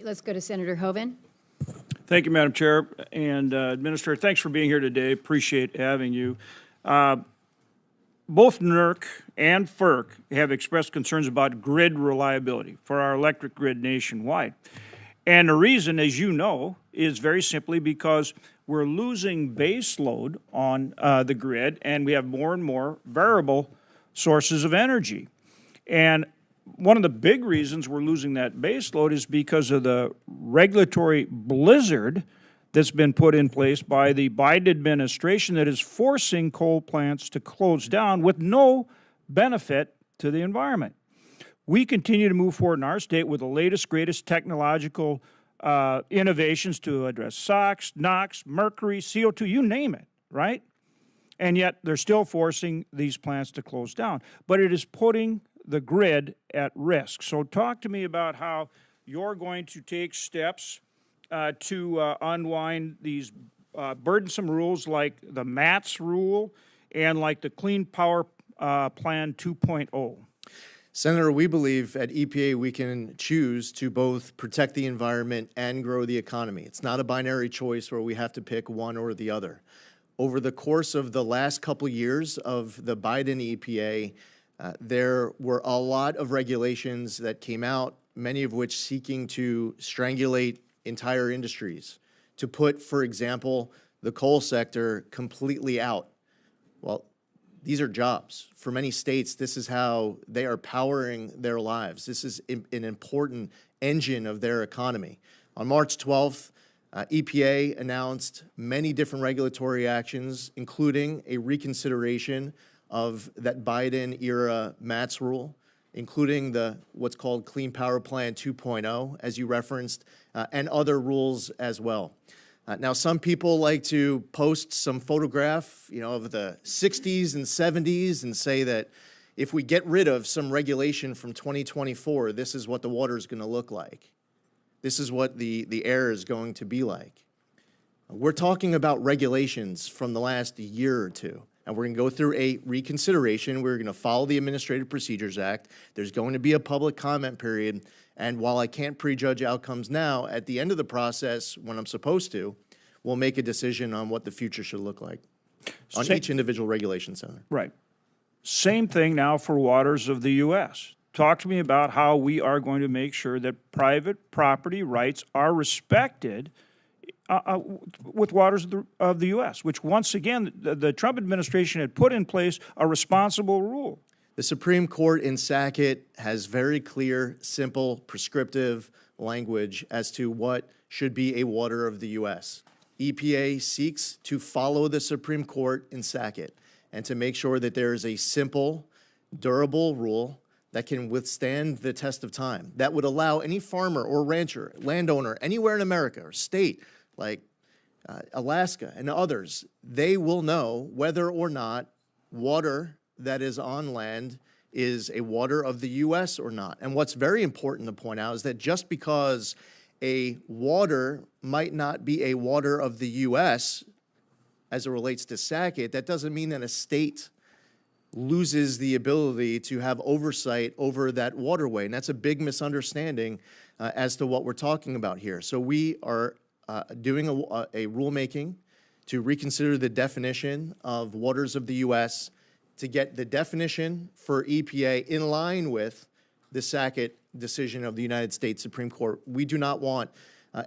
let's go to Senator Hoeven. Thank you, Madam Chair. And Administrator, thanks for being here today. Appreciate having you. Both NERC and FERC have expressed concerns about grid reliability for our electric grid nationwide. And the reason, as you know, is very simply because we're losing base load on the grid, and we have more and more variable sources of energy. And one of the big reasons we're losing that base load is because of the regulatory blizzard that's been put in place by the Biden administration that is forcing coal plants to close down with no benefit to the environment. We continue to move forward in our state with the latest, greatest technological innovations to address SOx, NOx, mercury, CO2, you name it, right? And yet they're still forcing these plants to close down. But it is putting the grid at risk. So talk to me about how you're going to take steps to unwind these burdensome rules like the MATS rule and like the Clean Power Plan 2.0. Senator, we believe at EPA we can choose to both protect the environment and grow the economy. It's not a binary choice where we have to pick one or the other. Over the course of the last couple years of the Biden EPA, there were a lot of regulations that came out, many of which seeking to strangulate entire industries, to put, for example, the coal sector completely out. Well, these are jobs. For many states, this is how they are powering their lives. This is an important engine of their economy. On March 12th, EPA announced many different regulatory actions, including a reconsideration of that Biden-era MATS rule, including what's called Clean Power Plan 2.0, as you referenced, and other rules as well. Now, some people like to post some photograph, of the 60s and 70s and say that if we get rid of some regulation from 2024, this is what the water is going to look like. This is what the air is going to be like. We're talking about regulations from the last year or two. And we're going to go through a reconsideration. We're going to follow the Administrative Procedures Act. There's going to be a public comment period. And while I can't prejudge outcomes now, at the end of the process, when I'm supposed to, we'll make a decision on what the future should look like on each individual regulation, Senator. Right. Same thing now for waters of the U.S. Talk to me about how we are going to make sure that private property rights are respected with waters of the U.S., which once again, the Trump administration had put in place a responsible rule. The Supreme Court in Sacket has very clear, simple, prescriptive language as to what should be a water of the U.S. EPA seeks to follow the Supreme Court in Sacket and to make sure that there is a simple, durable rule that can withstand the test of time, that would allow any farmer or rancher, landowner, anywhere in America or state, like Alaska and others, they will know whether or not water that is on land is a water of the U.S. or not. And what's very important to point out is that just because a water might not be a water of the U.S. as it relates to Sacket, that doesn't mean that a state loses the ability to have oversight over that waterway. And that's a big misunderstanding as to what we're talking about here. So we are doing a rulemaking to reconsider the definition of waters of the U.S. to get the definition for EPA in line with the Sacket decision of the United States Supreme Court. We do not want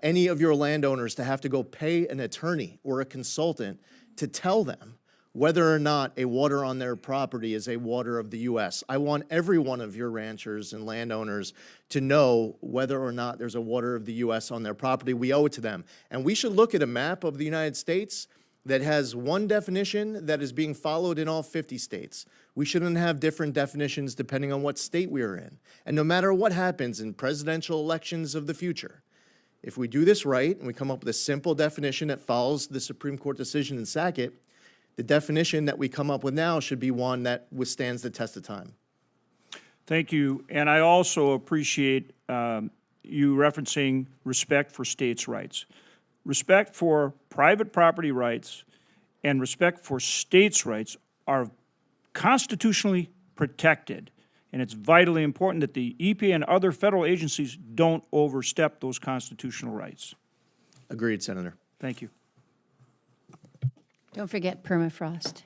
any of your landowners to have to go pay an attorney or a consultant to tell them whether or not a water on their property is a water of the U.S. I want every one of your ranchers and landowners to know whether or not there's a water of the U.S. on their property. We owe it to them. And we should look at a map of the United States that has one definition that is being followed in all 50 states. We shouldn't have different definitions depending on what state we are in. And no matter what happens in presidential elections of the future, if we do this right and we come up with a simple definition that follows the Supreme Court decision in Sacket, the definition that we come up with now should be one that withstands the test of time. Thank you. And I also appreciate you referencing respect for states' rights. Respect for private property rights and respect for states' rights are constitutionally protected. And it's vitally important that the EPA and other federal agencies don't overstep those constitutional rights. Agreed, Senator. Thank you. Don't forget permafrost.